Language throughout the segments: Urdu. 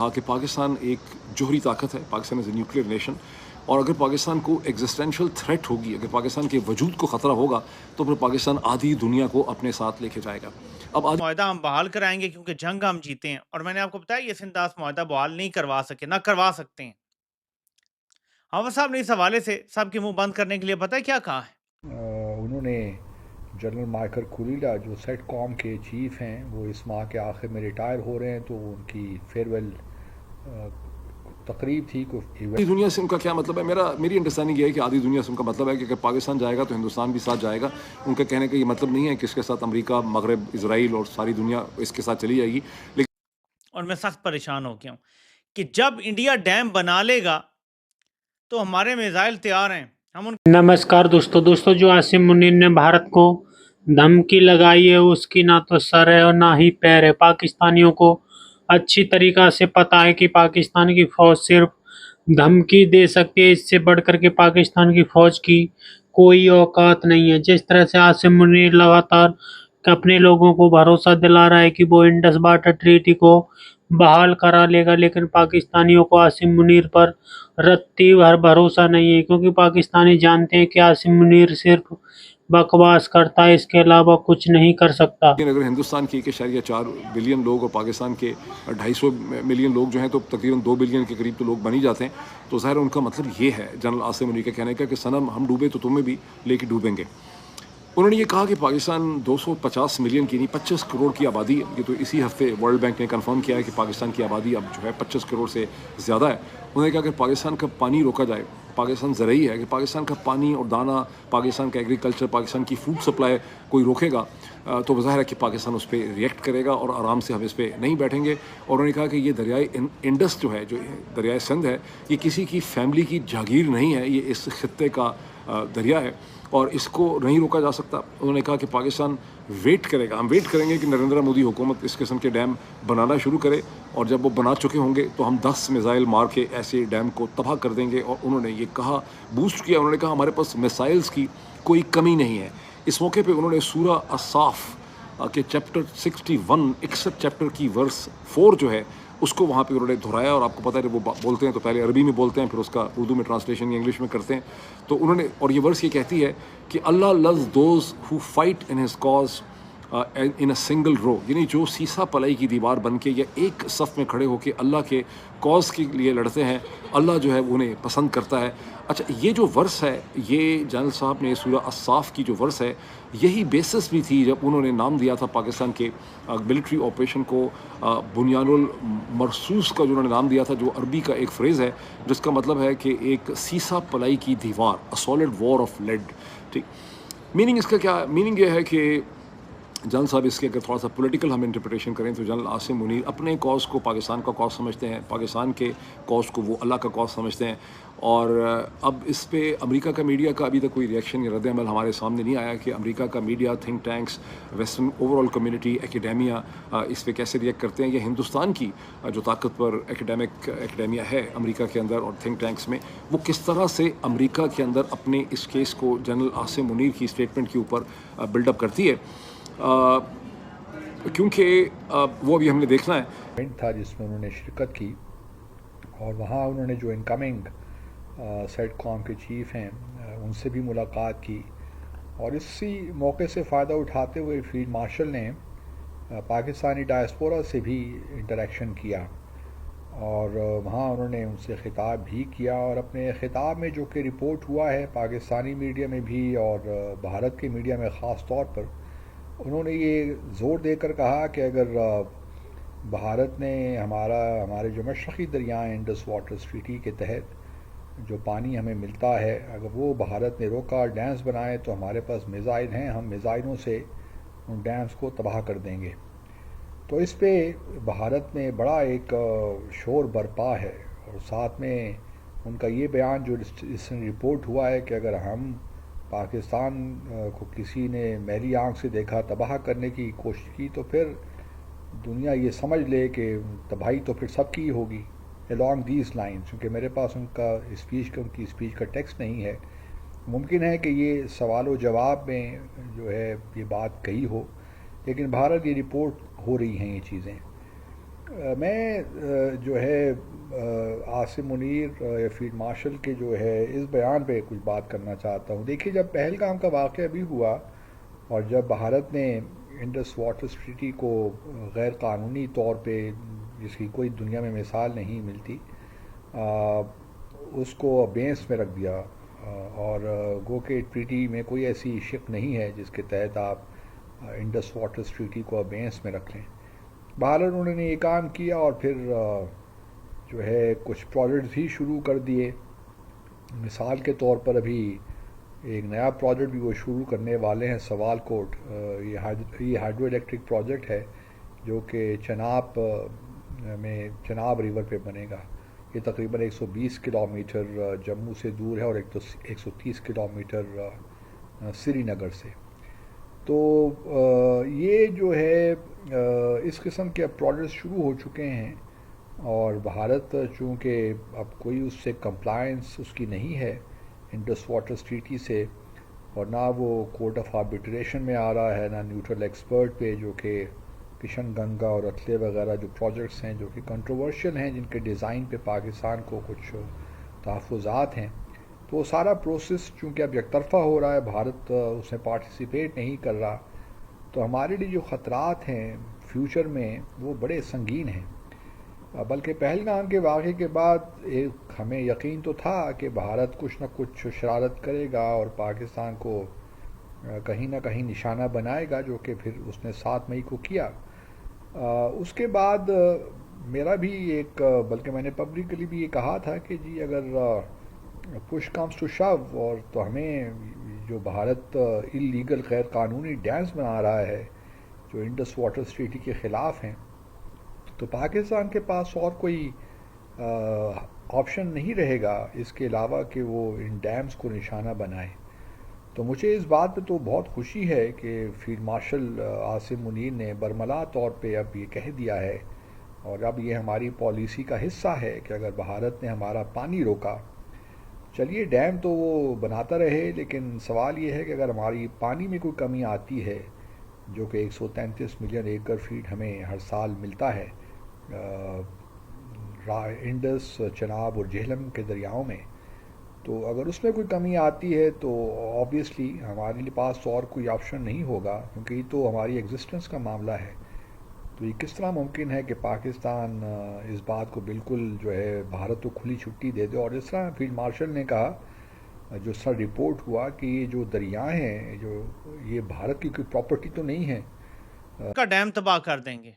کہا کہ پاکستان ایک جوہری طاقت ہے، پاکستان از اے نیوکلیئر نیشن، اور اگر پاکستان کو ایگزسٹینشیل تھریٹ ہوگی، اگر پاکستان کے وجود کو خطرہ ہوگا تو پھر پاکستان آدھی دنیا کو اپنے ساتھ لے کے جائے گا۔ اب آدھی معاہدہ ہم بحال کرائیں گے کیونکہ جنگ ہم جیتے ہیں، اور میں نے آپ کو بتایا یہ سنداس معاہدہ بحال نہیں کروا سکے، نہ کروا سکتے ہیں۔ حافظ صاحب نے اس حوالے سے سب کے منہ بند کرنے کے لیے پتہ ہے کیا کہا ہے؟ انہوں نے جنرل مائیکل کولیلا جو سیٹ کام کے چیف ہیں، وہ اس ماہ کے آخر میں ریٹائر ہو رہے ہیں، تو ان کی فیئرویل تقریب تھی۔ آدھی دنیا سے ان کا کیا مطلب ہے؟ میری انڈرسٹینڈنگ یہ ہے کہ آدھی دنیا سے ان کا مطلب ہے کہ اگر پاکستان جائے گا تو ہندوستان بھی ساتھ جائے گا۔ ان کا کہنے کا یہ مطلب نہیں ہے کہ اس کے ساتھ امریکہ، مغرب، اسرائیل اور ساری دنیا اس کے ساتھ چلی جائے گی، لیکن اور میں سخت پریشان ہو گیا ہوں کہ جب انڈیا ڈیم بنا لے گا تو ہمارے میزائل تیار ہیں، ہم ان نمسکار دوستو جو عاصم منیر نے بھارت کو دھمکی لگائی ہے اس کی نہ تو سر ہے اور نہ ہی پیر ہے۔ پاکستانیوں کو اچھی طریقہ سے پتا ہے کہ پاکستان کی فوج صرف دھمکی دے سکتی ہے، اس سے بڑھ کر کے پاکستان کی فوج کی کوئی اوقات نہیں ہے۔ جس طرح سے عاصم منیر لگاتار اپنے لوگوں کو بھروسہ دلا رہا ہے کہ وہ انڈس واٹر ٹریٹی کو بحال کرا لے گا، لیکن پاکستانیوں کو عاصم منیر پر رتی بھر بھروسہ نہیں ہے، کیونکہ پاکستانی جانتے ہیں کہ عاصم منیر صرف بکواس کرتا ہے، اس کے علاوہ کچھ نہیں کر سکتا۔ اگر ہندوستان کے 1.4 بلین لوگ اور پاکستان کے 250 ملین لوگ جو ہیں تو تقریباً 2 بلین کے قریب تو لوگ بن ہی جاتے ہیں، تو ظاہر ان کا مطلب یہ ہے جنرل عاصم منیر کا کہنے کا کہ صنم ہم ڈوبے تو تمہیں بھی لے کے ڈوبیں گے۔ انہوں نے یہ کہا کہ پاکستان 250 ملین کی نہیں 25 کروڑ کی آبادی ہے۔ یہ تو اسی ہفتے ورلڈ بینک نے کنفرم کیا ہے کہ پاکستان کی آبادی اب جو ہے 25 کروڑ سے زیادہ ہے۔ انہوں نے کہا کہ پاکستان کا پانی روکا جائے، پاکستان زرعی ہے، کہ پاکستان کا پانی اور دانہ، پاکستان کا ایگریکلچر، پاکستان کی فوڈ سپلائی کوئی روکے گا تو ظاہر ہے کہ پاکستان اس پہ ریئیکٹ کرے گا اور آرام سے ہم اس پہ نہیں بیٹھیں گے۔ اور انہوں نے کہا کہ یہ دریائے انڈس جو ہے، جو دریائے سندھ ہے، یہ کسی کی فیملی کی جاگیر نہیں ہے، یہ اس خطے کا دریا ہے اور اس کو نہیں روکا جا سکتا۔ انہوں نے کہا کہ پاکستان ویٹ کرے گا، ہم ویٹ کریں گے کہ نریندر مودی حکومت اس قسم کے ڈیم بنانا شروع کرے، اور جب وہ بنا چکے ہوں گے تو ہم 10 میزائل مار کے ایسے ڈیم کو تباہ کر دیں گے۔ اور انہوں نے یہ کہا، بوسٹ کیا، انہوں نے کہا ہمارے پاس میسائلز کی کوئی کمی نہیں ہے۔ اس موقع پہ انہوں نے سورہ الصاف کے چیپٹر 61 61 چیپٹر کی ورس 4 جو ہے اس کو وہاں پہ انہوں نے دہرایا، اور آپ کو پتہ ہے وہ بولتے ہیں تو پہلے عربی میں بولتے ہیں، پھر اس کا اردو میں ٹرانسلیشن یا انگلش میں کرتے ہیں۔ تو انہوں نے، اور یہ ورس یہ کہتی ہے کہ اللہ loves those who fight in his cause in a single row، یعنی جو سیسا پلائی کی دیوار بن کے یا ایک صف میں کھڑے ہو کے اللہ کے کاز کے لیے لڑتے ہیں، اللہ جو ہے انہیں پسند کرتا ہے۔ اچھا، یہ جو ورس ہے، یہ جنرل صاحب نے سورہ الصاف کی جو ورس ہے، یہی بیسس بھی تھی جب انہوں نے نام دیا تھا پاکستان کے ملٹری آپریشن کو بنیان المرصوص کا، جو انہوں نے نام دیا تھا، جو عربی کا ایک فریز ہے جس کا مطلب ہے کہ ایک سیسا پلائی کی دیوار، a solid war of lead۔ ٹھیک، میننگ اس کا کیا؟ میننگ یہ ہے کہ جنرل صاحب اس کے اگر تھوڑا سا پولیٹیکل ہم انٹرپریٹیشن کریں تو جنرل عاصم منیر اپنے کاز کو پاکستان کا کاز سمجھتے ہیں، پاکستان کے کاز کو وہ اللہ کا کاز سمجھتے ہیں۔ اور اب اس پہ امریکہ کا میڈیا کا ابھی تک کوئی ریئیکشن یا رد عمل ہمارے سامنے نہیں آیا کہ امریکہ کا media, think tanks, western overall community, academia اس پہ کیسے ریئیکٹ کرتے ہیں، یا ہندوستان کی جو طاقتور ایکیڈیمیا ہے امریکہ کے اندر اور تھنک ٹینکس میں، وہ کس طرح سے امریکہ کے اندر اپنے اس کیس کو جنرل عاصم منیر کی اسٹیٹمنٹ کے اوپر بلڈ اپ کرتی ہے، کیونکہ وہ ابھی ہم نے دیکھنا ہے۔ ایونٹ تھا جس میں انہوں نے شرکت کی، اور وہاں انہوں نے جو انکمنگ سیٹ کام کے چیف ہیں ان سے بھی ملاقات کی، اور اسی موقع سے فائدہ اٹھاتے ہوئے فیلڈ مارشل نے پاکستانی ڈائسپورا سے بھی انٹریکشن کیا، اور وہاں انہوں نے ان سے خطاب بھی کیا، اور اپنے خطاب میں جو کہ رپورٹ ہوا ہے پاکستانی میڈیا میں بھی اور بھارت کے میڈیا میں خاص طور پر، انہوں نے یہ زور دے کر کہا کہ اگر بھارت نے ہمارے جو مشرقی دریائیں انڈس واٹر ٹریٹی کے تحت جو پانی ہمیں ملتا ہے، اگر وہ بھارت نے روکا، ڈیمز بنائے، تو ہمارے پاس میزائل ہیں، ہم میزائلوں سے ان ڈیمز کو تباہ کر دیں گے۔ تو اس پہ بھارت میں بڑا ایک شور برپا ہے، اور ساتھ میں ان کا یہ بیان جو اس میں رپورٹ ہوا ہے کہ اگر ہم پاکستان کو کسی نے میلی آنکھ سے دیکھا، تباہ کرنے کی کوشش کی، تو پھر دنیا یہ سمجھ لے کہ تباہی تو پھر سب کی ہی ہوگی along these lines۔ کیونکہ میرے پاس ان کی اسپیچ کا ٹیکسٹ نہیں ہے، ممکن ہے کہ یہ سوال و جواب میں جو ہے یہ بات کہی ہو، لیکن بھارت یہ رپورٹ ہو رہی ہیں یہ چیزیں۔ میں جو ہے عاصم منیر یا فیلڈ مارشل کے جو ہے اس بیان پہ کچھ بات کرنا چاہتا ہوں. دیکھیے جب پہلگام کا واقعہ بھی ہوا اور جب بھارت نے انڈس واٹر ٹریٹی کو غیر قانونی طور پہ جس کی کوئی دنیا میں مثال نہیں ملتی اس کو بینس میں رکھ دیا اور گو کہ ٹریٹی میں کوئی ایسی شق نہیں ہے جس کے تحت آپ انڈس واٹر ٹریٹی کو بینس میں رکھ لیں. بہرحال انہوں نے یہ کام کیا اور پھر جو ہے کچھ پروجیکٹس بھی شروع کر دیے. مثال کے طور پر ابھی ایک نیا پروجیکٹ بھی وہ شروع کرنے والے ہیں سوال کوٹ. یہ ہائیڈرو الیکٹرک پروجیکٹ ہے جو کہ چناب ریور پہ بنے گا. یہ تقریباً 120 کلومیٹر جموں سے دور ہے اور 130 کلومیٹر سری نگر سے. تو یہ جو ہے اس قسم کے اب پروجیکٹس شروع ہو چکے ہیں اور بھارت چونکہ اب کوئی اس سے کمپلائنس اس کی نہیں ہے انڈس واٹر ٹریٹی سے اور نہ وہ کورٹ آف آربیٹریشن میں آ رہا ہے نہ نیوٹرل ایکسپرٹ پہ جو کہ کشن گنگا اور اتلے وغیرہ جو پروجیکٹس ہیں جو کہ کنٹروورشل ہیں جن کے ڈیزائن پہ پاکستان کو کچھ تحفظات ہیں. تو وہ سارا پروسیس چونکہ اب یک طرفہ ہو رہا ہے بھارت اس میں پارٹیسپیٹ نہیں کر رہا تو ہمارے لیے جو خطرات ہیں فیوچر میں وہ بڑے سنگین ہیں. بلکہ پہلگام کے واقعے کے بعد ہمیں یقین تو تھا کہ بھارت کچھ نہ کچھ شرارت کرے گا اور پاکستان کو کہیں نہ کہیں نشانہ بنائے گا جو کہ پھر اس نے 7 مئی کو کیا. اس کے بعد میرا بھی بلکہ میں نے پبلکلی بھی یہ کہا تھا کہ جی اگر پش کمز ٹو شو اور تو ہمیں جو بھارت اللیگل غیر قانونی ڈیمز بنا رہا ہے جو انڈس واٹر ٹریٹی کے خلاف ہیں تو پاکستان کے پاس اور کوئی آپشن نہیں رہے گا اس کے علاوہ کہ وہ ان ڈیمز کو نشانہ بنائے. تو مجھے اس بات پہ تو بہت خوشی ہے کہ فیلڈ مارشل عاصم منیر نے برملا طور پہ اب یہ کہہ دیا ہے اور اب یہ ہماری پالیسی کا حصہ ہے کہ اگر بھارت نے ہمارا پانی روکا چلیے ڈیم تو وہ بناتا رہے لیکن سوال یہ ہے کہ اگر ہماری پانی میں کوئی کمی آتی ہے جو کہ 133 ملین ایکڑ فیٹ ہمیں ہر سال ملتا ہے انڈس چناب اور جہلم کے دریاؤں میں تو اگر اس میں کوئی کمی آتی ہے تو آبویسلی ہمارے پاس اور کوئی آپشن نہیں ہوگا کیونکہ یہ تو ہماری ایگزسٹنس کا معاملہ ہے. تو یہ کس طرح ممکن ہے کہ پاکستان اس بات کو بالکل جو ہے بھارت کو کھلی چھٹی دے دے اور اس طرح فیلڈ مارشل نے کہا جو سر رپورٹ ہوا کہ یہ جو دریا ہیں جو یہ بھارت کی کوئی پراپرٹی تو نہیں ہے کا ڈیم تباہ کر دیں گے.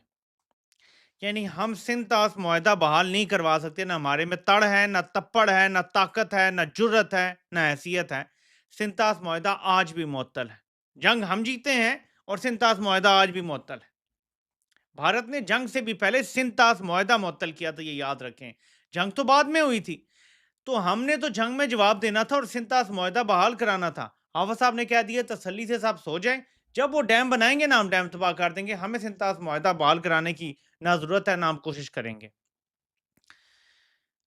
یعنی ہم سندھ طاس معاہدہ بحال نہیں کروا سکتے. نہ ہمارے میں تڑ ہے نہ تپڑ ہے نہ طاقت ہے نہ جرت ہے نہ حیثیت ہے. سندھ طاس معاہدہ آج بھی معطل ہے. جنگ ہم جیتے ہیں اور سندھ طاس معاہدہ آج بھی معطل ہے. بھارت نے جنگ سے بھی پہلے سندھ طاس معاہدہ معطل کیا تھا, یہ یاد رکھیں. جنگ تو بعد میں ہوئی تھی تو ہم نے تو جنگ میں جواب دینا تھا اور سندھ طاس معاہدہ بحال کرانا تھا. حافظ صاحب نے کہہ دیا تسلی سے صاحب سو جائیں, جب وہ ڈیم بنائیں گے نا ہم ڈیم تباہ کر دیں گے. ہمیں سندھ طاس معاہدہ بحال کرانے کی نہ ضرورت ہے نہ ہم کوشش کریں گے.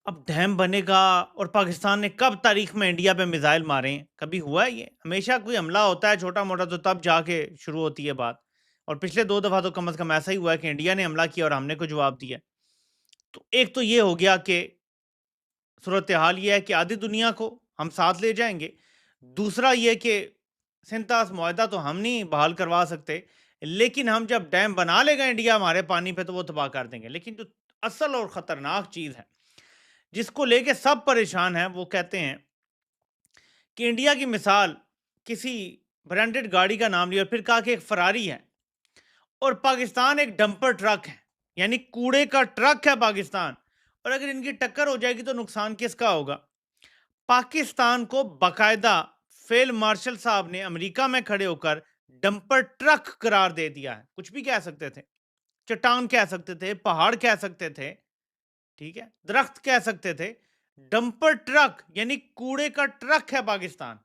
اب ڈیم بنے گا اور پاکستان نے کب تاریخ میں انڈیا پہ میزائل مارے ہیں؟ کبھی ہوا ہے یہ؟ ہمیشہ کوئی حملہ ہوتا ہے چھوٹا موٹا تو تب جا کے شروع ہوتی ہے بات. اور پچھلے 2 دفعہ تو کم از کم ایسا ہی ہوا ہے کہ انڈیا نے حملہ کیا اور ہم نے کو جواب دیا. تو ایک تو یہ ہو گیا کہ صورتحال یہ ہے کہ آدھی دنیا کو ہم ساتھ لے جائیں گے. دوسرا یہ کہ سندھ طاس معاہدہ تو ہم نہیں بحال کروا سکتے لیکن ہم جب ڈیم بنا لے گا انڈیا ہمارے پانی پہ تو وہ تباہ کر دیں گے. لیکن جو اصل اور خطرناک چیز ہے جس کو لے کے سب پریشان ہیں وہ کہتے ہیں کہ انڈیا کی مثال کسی برانڈڈ گاڑی کا نام لیا اور پھر کہا کہ ایک فراری ہے اور پاکستان ایک ڈمپر ٹرک ہے, یعنی کوڑے کا ٹرک ہے پاکستان. اور اگر ان کی ٹکر ہو جائے گی تو نقصان کس کا ہوگا؟ پاکستان کو باقاعدہ فیلڈ مارشل صاحب نے امریکہ میں کھڑے ہو کر ڈمپر ٹرک قرار دے دیا ہے. کچھ بھی کہہ سکتے تھے, چٹان کہہ سکتے تھے, پہاڑ کہہ سکتے تھے, ٹھیک ہے, درخت کہہ سکتے تھے. ڈمپر ٹرک یعنی کوڑے کا ٹرک ہے پاکستان.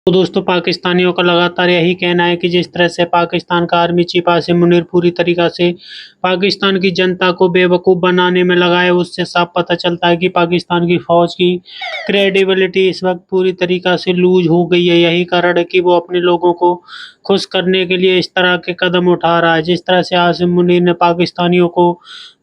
تو دوستوں پاکستانیوں کا لگاتار یہی کہنا ہے کہ جس طرح سے پاکستان کا آرمی چیف عاصم منیر پوری طریقہ سے پاکستان کی جنتا کو بے وقوف بنانے میں لگا ہے اس سے صاف پتہ چلتا ہے کہ پاکستان کی فوج کی کریڈیبلٹی اس وقت پوری طریقہ سے لوز ہو گئی ہے. یہی کارن ہے کہ وہ اپنے لوگوں کو خوش کرنے کے لیے اس طرح کے قدم اٹھا رہا ہے. جس طرح سے عاصم منیر نے پاکستانیوں کو